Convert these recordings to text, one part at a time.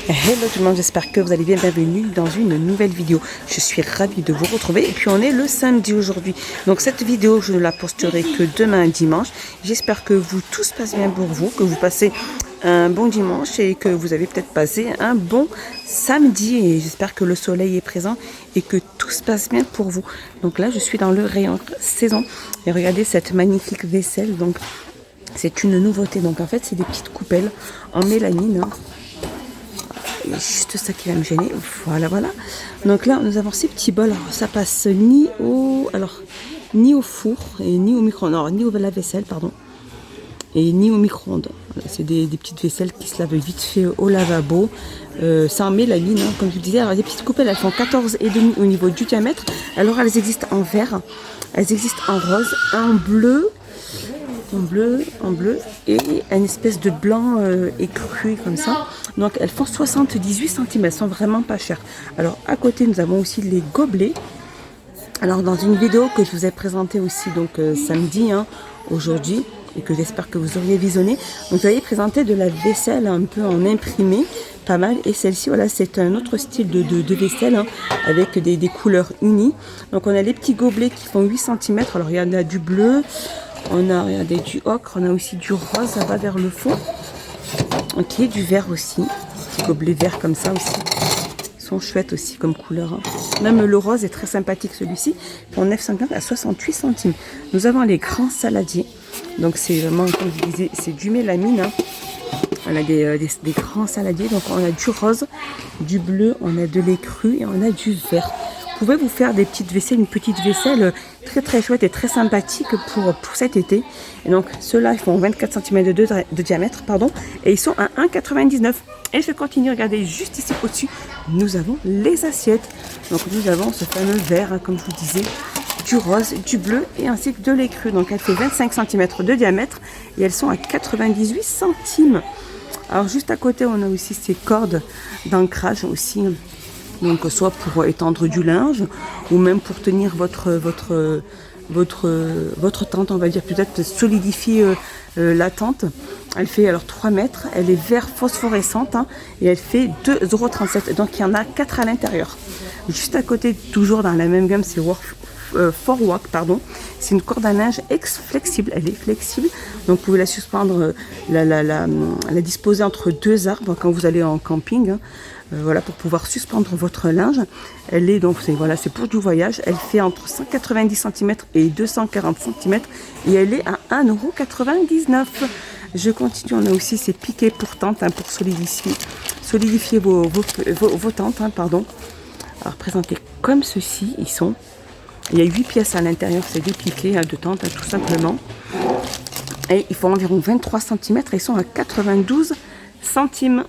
Hello tout le monde, j'espère que vous allez bien, bienvenue dans une nouvelle vidéo. Je suis ravie de vous retrouver et puis on est le samedi aujourd'hui. Donc cette vidéo je ne la posterai que demain dimanche. J'espère que tout se passe bien pour vous, que vous passez un bon dimanche et que vous avez peut-être passé un bon samedi. Et j'espère que le soleil est présent et que tout se passe bien pour vous. Donc là je suis dans le rayon saison et regardez cette magnifique vaisselle. Donc c'est une nouveauté. Donc en fait c'est des petites coupelles en mélamine. Il y a juste ça qui va me gêner. Voilà. Donc là, nous avons ces petits bols. Alors, ça passe ni au four et ni au micro-ondes. Non, ni au lave-vaisselle, pardon. Et ni au micro-ondes. Voilà, c'est des petites vaisselles qui se lavent vite fait au lavabo. Ça en mélamine, hein, comme je vous disais. Alors, les petites coupelles, elles font 14,5 au niveau du diamètre. Alors, elles existent en vert. Elles existent en rose, en bleu et une espèce de blanc écru comme ça. Donc elles font 78 cm, elles sont vraiment pas chères. Alors à côté nous avons aussi les gobelets. Alors dans une vidéo que je vous ai présentée aussi donc samedi aujourd'hui et que j'espère que vous auriez visionné, donc vous avez présenté de la vaisselle un peu en imprimé, pas mal, et celle-ci voilà c'est un autre style de vaisselle avec des couleurs unies. Donc on a les petits gobelets qui font 8 cm, alors il y en a du bleu, on a regardez, du ocre, on a aussi du rose, ça va vers le fond. Ok, du vert aussi, petit gobelet vert comme ça aussi. Ils sont chouettes aussi comme couleur. Même le rose est très sympathique celui-ci. Pour 9,50 à 68 centimes. Nous avons les grands saladiers. Donc c'est vraiment, comme je disais, c'est du mélamine. On a des grands saladiers. Donc on a du rose, du bleu, on a de l'écru et on a du vert. Vous pouvez vous faire des petites vaisselles, une petite vaisselle très chouette et très sympathique pour cet été. Et donc ceux-là ils font 24 cm de diamètre, pardon, et ils sont à 1,99 €. Et je continue, regardez juste ici au-dessus, nous avons les assiettes. Donc nous avons ce fameux vert, comme je vous disais, du rose, du bleu et ainsi que de l'écru. Donc elle fait 25 cm de diamètre et elles sont à 98 centimes. Alors juste à côté on a aussi ces cordes d'ancrage aussi. Donc soit pour étendre du linge ou même pour tenir votre tente, on va dire, peut-être solidifier la tente. Elle fait alors 3 mètres, elle est vert phosphorescente et elle fait 2,37 €. Donc il y en a 4 à l'intérieur. Juste à côté, toujours dans la même gamme, c'est Forwalk, pardon. C'est une corde à linge flexible, elle est flexible. Donc vous pouvez la suspendre, la disposer entre deux arbres quand vous allez en camping. Voilà, pour pouvoir suspendre votre linge. Elle est donc, c'est pour du voyage. Elle fait entre 190 cm et 240 cm et elle est à 1,99 €. Je continue, on a aussi ces piquets pour tente, pour solidifier vos tentes, pardon. Alors présentés comme ceci, il y a 8 pièces à l'intérieur, c'est des piquets de tente, tout simplement. Et ils font environ 23 cm et ils sont à 92 centimes.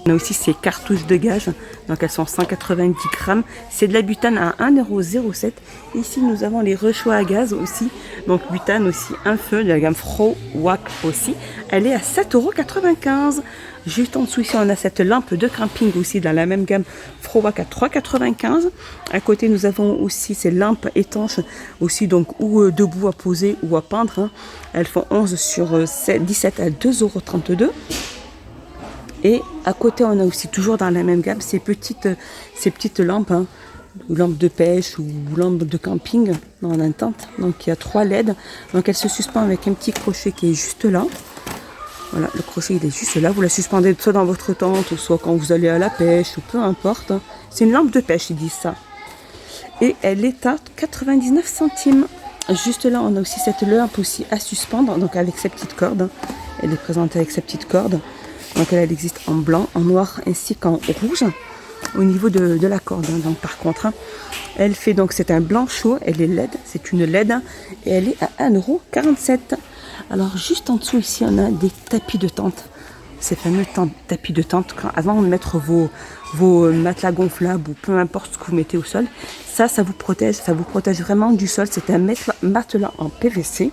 On a aussi ces cartouches de gaz, donc elles sont 190 grammes. C'est de la butane à 1,07 €. Ici, nous avons les réchauds à gaz aussi. Donc butane aussi, un feu de la gamme Forwalk aussi. Elle est à 7,95 €. Juste en dessous, ici, on a cette lampe de camping aussi dans la même gamme Forwalk à 3,95 €. À côté, nous avons aussi ces lampes étanches aussi, donc ou debout à poser ou à peindre. Elles font 11 sur 17 à 2,32 €. Et à côté, on a aussi toujours dans la même gamme ces petites lampes, lampes de pêche ou lampes de camping dans la tente. Donc il y a 3 LED. Donc elle se suspend avec un petit crochet qui est juste là. Voilà, le crochet il est juste là. Vous la suspendez soit dans votre tente, ou soit quand vous allez à la pêche, ou peu importe. C'est une lampe de pêche, ils disent ça. Et elle est à 99 centimes. Juste là, on a aussi cette lampe aussi à suspendre, donc avec ses petites cordes. Elle est présentée avec ses petites cordes. Donc elle existe en blanc, en noir ainsi qu'en rouge au niveau de la corde. Donc par contre, elle fait donc c'est un blanc chaud, elle est LED, c'est une LED et elle est à 1,47 €. Alors juste en dessous ici, on a des tapis de tente. Ces fameux tapis de tente, avant de mettre vos matelas gonflables ou peu importe ce que vous mettez au sol, ça vous protège vraiment du sol. C'est un matelas en PVC.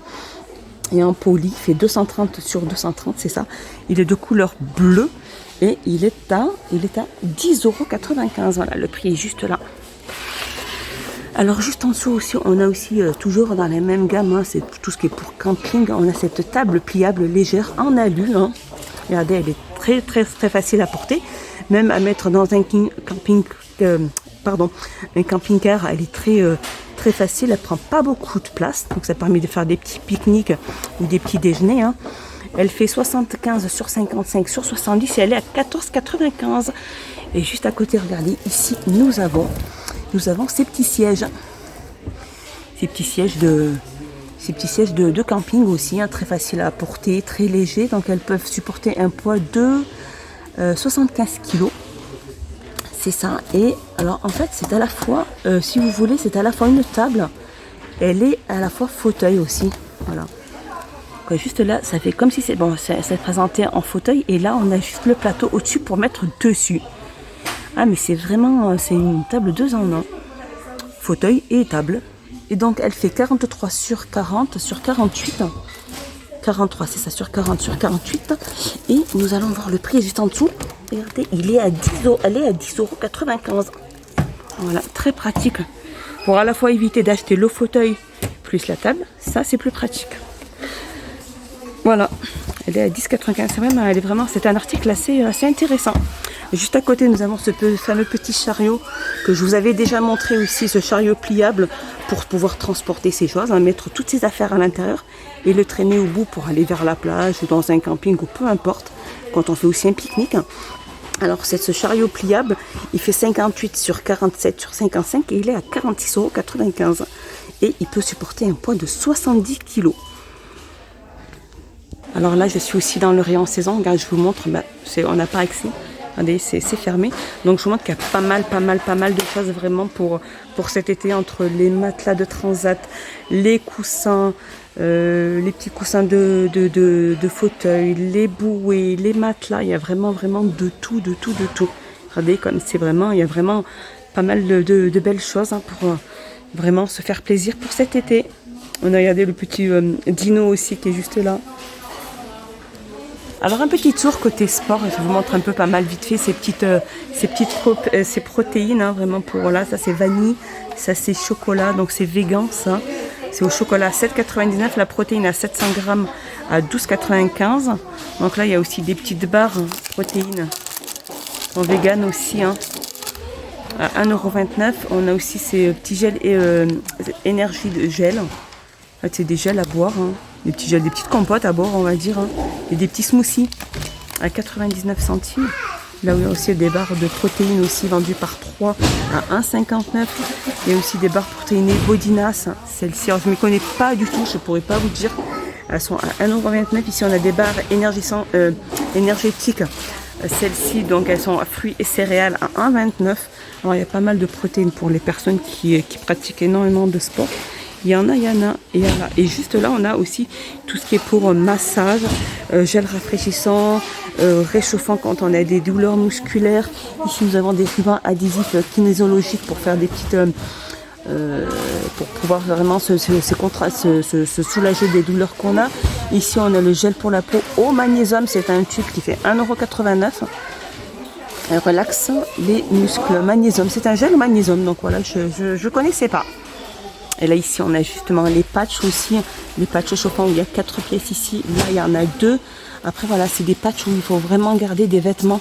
Et en poli, il fait 230 sur 230, c'est ça. Il est de couleur bleue et il est à 10,95 €. Voilà, le prix est juste là. Alors juste en dessous aussi, on a aussi toujours dans la même gamme, c'est tout ce qui est pour camping. On a cette table pliable légère en alu. Regardez, elle est très facile à porter. même à mettre dans un camping-car. Elle est très facile, elle prend pas beaucoup de place, donc ça permet de faire des petits pique-niques ou des petits déjeuners. Hein. Elle fait 75 sur 55 sur 70 et elle est à 14,95. Et juste à côté, regardez, ici, nous avons ces petits sièges. Ces petits sièges de camping aussi, hein, très facile à porter, très légers. Donc elles peuvent supporter un poids de 75 kg. C'est ça. Et alors en fait, c'est à la fois, si vous voulez, c'est à la fois une table. Elle est à la fois fauteuil aussi. Voilà. Donc, juste là, ça fait comme si c'est présenté en fauteuil. Et là, on a juste le plateau au-dessus pour mettre dessus. Ah mais c'est vraiment, c'est une table 2 en 1. Fauteuil et table. Et donc elle fait 43 sur 40 sur 48. 43, c'est ça, sur 40 sur 48. Et nous allons voir le prix juste en dessous. Regardez, elle est à 10,95 €. Voilà, très pratique. Pour à la fois éviter d'acheter le fauteuil plus la table. Ça, c'est plus pratique. Voilà, elle est à 10,95 €. C'est un article assez intéressant. Juste à côté, nous avons ce fameux petit chariot que je vous avais déjà montré aussi, ce chariot pliable pour pouvoir transporter ses choses, hein, mettre toutes ses affaires à l'intérieur et le traîner au bout pour aller vers la plage ou dans un camping ou peu importe, quand on fait aussi un pique-nique. Alors c'est ce chariot pliable, il fait 58 sur 47 sur 55 et il est à 46,95 € et il peut supporter un poids de 70 kg. Alors là, je suis aussi dans le rayon saison. Regarde, je vous montre, on n'a pas accès. Regardez, c'est fermé. Donc je vous montre qu'il y a pas mal de choses vraiment pour cet été, entre les matelas de transat, les coussins, les petits coussins de fauteuil, les bouées, les matelas. Il y a vraiment de tout. Regardez, comme c'est vraiment, il y a vraiment pas mal de belles choses, hein, pour vraiment se faire plaisir pour cet été. On a regardé le petit dino aussi qui est juste là. Alors un petit tour côté sport, je vous montre un peu pas mal vite fait ces protéines, hein, vraiment pour là, ça c'est vanille, ça c'est chocolat, donc c'est vegan ça, c'est au chocolat à 7,99, la protéine à 700 grammes à 12,95. Donc là il y a aussi des petites barres protéines en vegan aussi, hein, à 1,29 €. On a aussi ces petits gels énergie de gel. En fait, c'est des gels à boire, hein. Des petits gels, des petites compotes à boire, on va dire, hein. Et des petits smoothies à 99 centimes. Là où il y a aussi des barres de protéines aussi vendues par 3 à 1,59 €. Il y a aussi des barres protéinées Bodinas. Celles-ci, je ne me connais pas du tout, je ne pourrais pas vous dire. Elles sont à 1,29 €. Ici, on a des barres énergétiques. Celles-ci, donc, elles sont à fruits et céréales à 1,29 €. Alors, il y a pas mal de protéines pour les personnes qui pratiquent énormément de sport. Il y en a. Et juste là, on a aussi tout ce qui est pour massage, gel rafraîchissant, réchauffant quand on a des douleurs musculaires. Ici, nous avons des rubans adhésifs kinésiologiques pour faire des petites... pour pouvoir vraiment se soulager des douleurs qu'on a. Ici, on a le gel pour la peau au magnésium. C'est un tube qui fait 1,89 €. Elle relaxe les muscles. Magnésium, c'est un gel au magnésium. Donc voilà, je ne connaissais pas. Et là, ici, on a justement les patchs aussi, les patchs chauffants où il y a 4 pièces ici. Là, il y en a 2. Après, voilà, c'est des patchs où il faut vraiment garder des vêtements.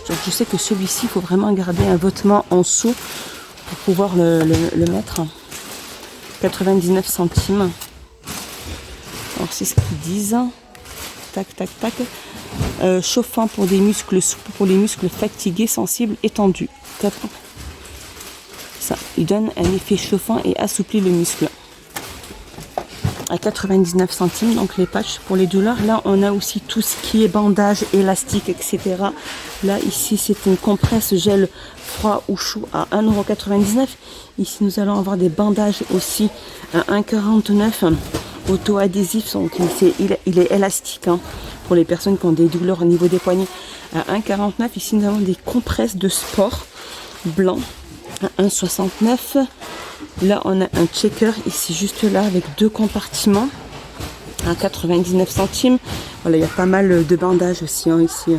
Je sais que celui-ci, il faut vraiment garder un vêtement en dessous pour pouvoir le mettre. 99 centimes. Alors, c'est ce qu'ils disent. Tac. Chauffant pour des muscles souples, pour les muscles fatigués, sensibles et tendus. Ça, il donne un effet chauffant et assouplit le muscle. À 99 centimes, donc les patchs pour les douleurs. Là, on a aussi tout ce qui est bandage, élastique, etc. Là, ici, c'est une compresse gel froid ou chaud à 1,99 €. Ici, nous allons avoir des bandages aussi à 1,49 €. Auto-adhésif, donc il est élastique, hein, pour les personnes qui ont des douleurs au niveau des poignets. À 1,49 €. Ici, nous avons des compresses de sport blanc à 1,69 €. Là, on a un checker ici, juste là, avec 2 compartiments à 99 centimes. Voilà, il y a pas mal de bandages aussi, hein, ici.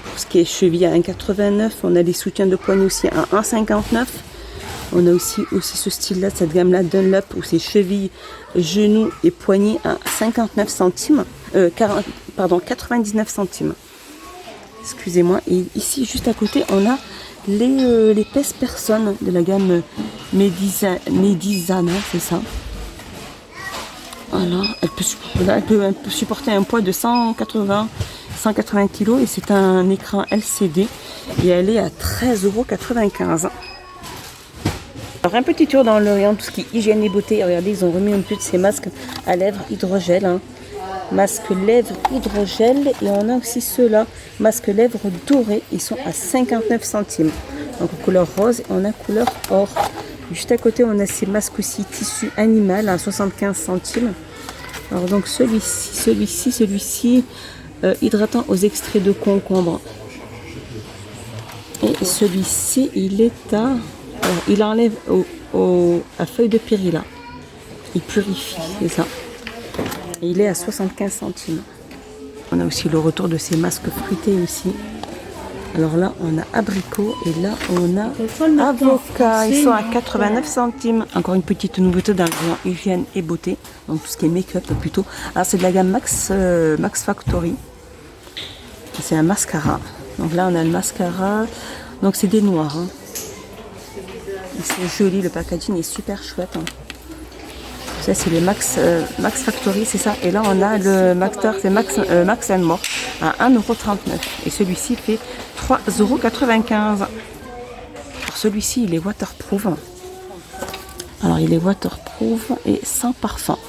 Pour ce qui est cheville à 1,89 €. On a des soutiens de poignet aussi à 1,59 €. On a aussi ce style-là, cette gamme-là, Dunlop, où c'est cheville, genoux et poignets à 59 centimes. 99 centimes. Excusez-moi. Et ici, juste à côté, on a les pèse-personnes de la gamme Medisana, c'est ça. Voilà, elle peut supporter un poids de 180 kg et c'est un écran LCD et elle est à 13,95 €. Alors un petit tour dans l'Orient, tout ce qui est hygiène et beauté. Regardez, ils ont remis un peu de ces masques à lèvres hydrogel. Hein. Masque lèvres hydrogel et on a aussi ceux-là, masque lèvres doré. Ils sont à 59 centimes. Donc couleur rose et on a couleur or. Juste à côté, on a ces masques aussi tissu animal à 75 centimes. Alors donc celui-ci, hydratant aux extraits de concombre. Et celui-ci, il est à... Alors, il enlève à feuille de périlla. Il purifie, c'est ça. Et il est à 75 centimes. On a aussi le retour de ces masques fruités aussi. Alors là, on a abricot et là, on a avocat. Ils sont à 89 centimes. Encore une petite nouveauté dans le rayon hygiène et beauté. Donc tout ce qui est make-up plutôt. Alors c'est de la gamme Max Factory. C'est un mascara. Donc là, on a le mascara. Donc c'est des noirs. Hein. C'est joli, le packaging est super chouette. Hein. Ça c'est les Max Factory, c'est ça. Et là on a le c'est Max More à 1,39 €. Et celui-ci fait 3,95 €. Celui-ci il est waterproof. Alors il est waterproof et sans parfum.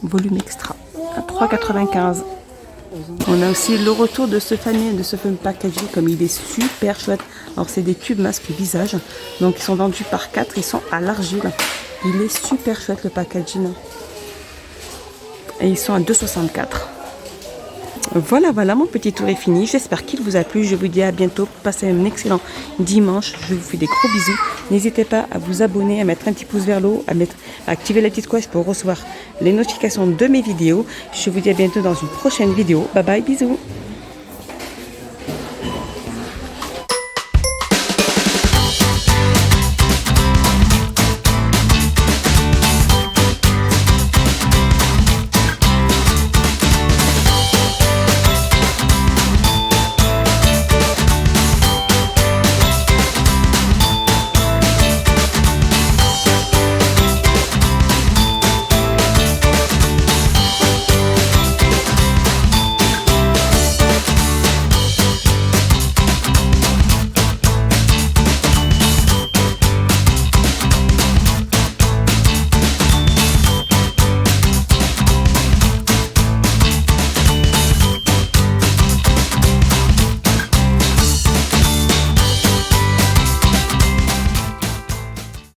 Volume extra à 3,95 €. On a aussi le retour de ce fameux packaging, comme il est super chouette. Alors c'est des tubes masques visage, donc ils sont vendus par 4, ils sont à l'argile. Il est super chouette le packaging. Et ils sont à 2,64 €. Voilà, mon petit tour est fini. J'espère qu'il vous a plu. Je vous dis à bientôt. Passez un excellent dimanche. Je vous fais des gros bisous. N'hésitez pas à vous abonner, à mettre un petit pouce vers le haut, à activer la petite cloche pour recevoir les notifications de mes vidéos. Je vous dis à bientôt dans une prochaine vidéo. Bye bye, bisous.